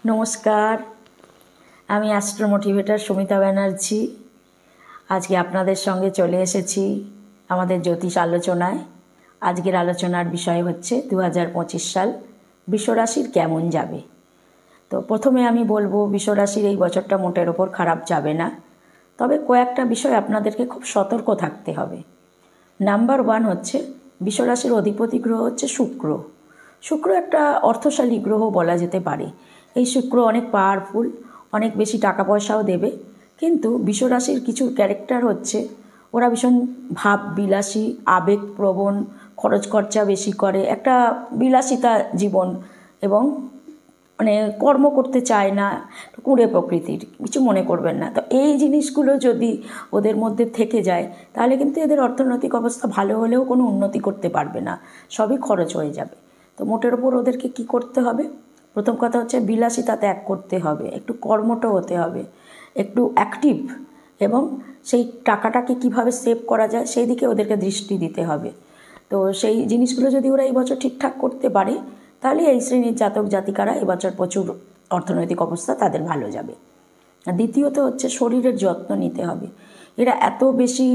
নমস্কার, আমি astro motivator Sumita Banerjee. আজকে আপনাদের সঙ্গে চলে এসেছি আমাদের জ্যোতিষ আলোচনায়। আজকের আলোচনার বিষয় হচ্ছে 2025 সাল বৃষরাশির কেমন যাবে। তো প্রথমে আমি বলবো, বৃষরাশির এই বছরটা মোটের ওপর খারাপ যাবে না, তবে কয়েকটা বিষয় আপনাদেরকে খুব সতর্ক থাকতে হবে। নাম্বার 1 হচ্ছে, বৃষরাশির অধিপতি গ্রহ হচ্ছে শুক্র। শুক্র একটা অর্থশালী গ্রহ বলা যেতে পারে। এই শুক্র অনেক পাওয়ারফুল, অনেক বেশি টাকা পয়সাও দেবে। কিন্তু বৃষরাশির কিছু ক্যারেক্টার হচ্ছে, ওরা ভীষণ ভাব বিলাসী, আবেগপ্রবণ, খরচ খরচা বেশি করে, একটা বিলাসিতা জীবন, এবং কর্ম করতে চায় না, কুঁড়ে প্রকৃতির, কিছু মনে করবেন না। তো এই জিনিসগুলো যদি ওদের মধ্যে থেকে যায়, তাহলে কিন্তু এদের অর্থনৈতিক অবস্থা ভালো হলেও কোনো উন্নতি করতে পারবে না, সবই খরচ হয়ে যাবে। তো মোটের ওপর ওদেরকে কি করতে হবে? প্রথম কথা হচ্ছে বিলাসিতা ত্যাগ করতে হবে, একটু কর্মঠ হতে হবে, একটু অ্যাক্টিভ, এবং সেই টাকাটাকে কিভাবে সেভ করা যায় সেই দিকে ওদেরকে দৃষ্টি দিতে হবে। তো সেই জিনিসগুলো যদি ওরা এই বছর ঠিকঠাক করতে পারে, তাহলে এই শ্রেণীর জাতক জাতিকারা এবছর প্রচুর অর্থনৈতিক অবস্থা তাদের ভালো যাবে। দ্বিতীয়ত হচ্ছে শরীরের যত্ন নিতে হবে। এরা এত বেশি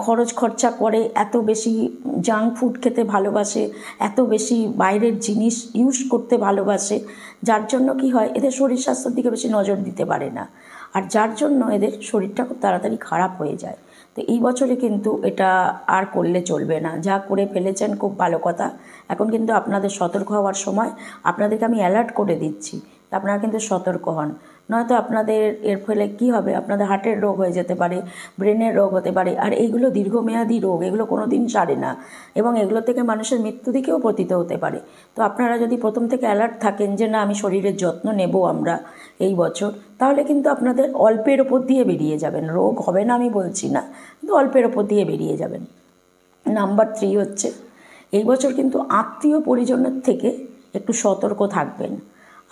খরচ খরচা করে, এত বেশি জাঙ্ক ফুড খেতে ভালোবাসে, এত বেশি বাইরের জিনিস ইউজ করতে ভালোবাসে, যার জন্য কি হয়, এদের শরীর স্বাস্থ্যের দিকে বেশি নজর দিতে পারে না, আর যার জন্য এদের শরীরটা খুব তাড়াতাড়ি খারাপ হয়ে যায়। তো এই বছরে কিন্তু এটা আর করলে চলবে না। যা করে ফেলেছেন খুব ভালো কথা, এখন কিন্তু আপনাদের সতর্ক হওয়ার সময়। আপনাদেরকে আমি অ্যালার্ট করে দিচ্ছি, আপনারা কিন্তু সতর্ক হন, নয়তো আপনাদের এর ফলে কী হবে, আপনাদের হার্টের রোগ হয়ে যেতে পারে, ব্রেনের রোগ হতে পারে। আর এইগুলো দীর্ঘমেয়াদী রোগ, এগুলো কোনো দিন সারে না, এবং এগুলো থেকে মানুষের মৃত্যু দিকেও পতিত হতে পারে। তো আপনারা যদি প্রথম থেকে অ্যালার্ট থাকেন যে না, আমি শরীরের যত্ন নেব আমরা এই বছর, তাহলে কিন্তু আপনাদের অল্পের ওপর দিয়ে বেরিয়ে যাবেন। রোগ হবে না আমি বলছি না, কিন্তু অল্পের ওপর দিয়ে বেরিয়ে যাবেন। নাম্বার 3 হচ্ছে, এই বছর কিন্তু আত্মীয় পরিজনের থেকে একটু সতর্ক থাকবেন।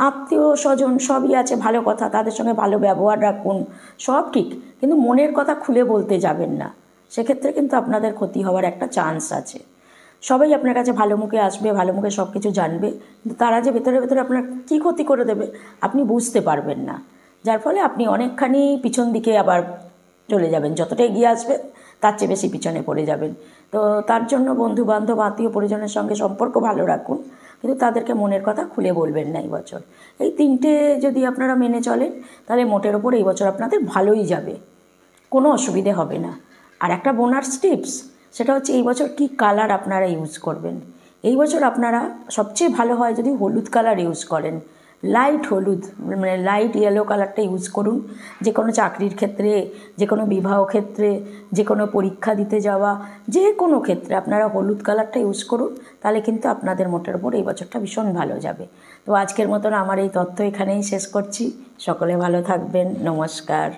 আত্মীয় স্বজন সবই আছে, ভালো কথা, তাদের সঙ্গে ভালো ব্যবহার রাখুন, সব ঠিক, কিন্তু মনের কথা খুলে বলতে যাবেন না, সেক্ষেত্রে কিন্তু আপনাদের ক্ষতি হওয়ার একটা চান্স আছে। সবাই আপনার কাছে ভালো মুখে আসবে, ভালো মুখে সব কিছু জানবে, কিন্তু তারা যে ভেতরে ভেতরে আপনার কী ক্ষতি করে দেবে আপনি বুঝতে পারবেন না, যার ফলে আপনি অনেকখানি পিছন দিকে আবার চলে যাবেন। যতটা এগিয়ে আসবেন তার চেয়ে বেশি পিছনে পড়ে যাবেন। তো তার জন্য বন্ধু বান্ধব আত্মীয় পরিজনের সঙ্গে সম্পর্ক ভালো রাখুন, কিন্তু তাদেরকে মনের কথা খুলে বলবেন না এই বছর। এই 3টে যদি আপনারা মেনে চলেন, তাহলে মোটের ওপর এই বছর আপনাদের ভালোই যাবে, কোনো অসুবিধে হবে না। আর একটা বোনাস টিপস, সেটা হচ্ছে এই বছর কী কালার আপনারা ইউজ করবেন। এই বছর আপনারা সবচেয়ে ভালো হয় যদি হলুদ কালার ইউজ করেন, লাইট হলুদ, লাইট ইয়েলো কালারটা ইউজ করুন। যে কোনো চাকরির ক্ষেত্রে, যে কোনো বিবাহ ক্ষেত্রে, যে কোনো পরীক্ষা দিতে যাওয়া, যে কোনো ক্ষেত্রে আপনারা হলুদ কালারটা ইউজ করুন, তাহলে কিন্তু আপনাদের মোটের ওপর এই বছরটা ভীষণ ভালো যাবে। তো আজকের মতন আমার এই তথ্য এখানেই শেষ করছি। সকলে ভালো থাকবেন, নমস্কার।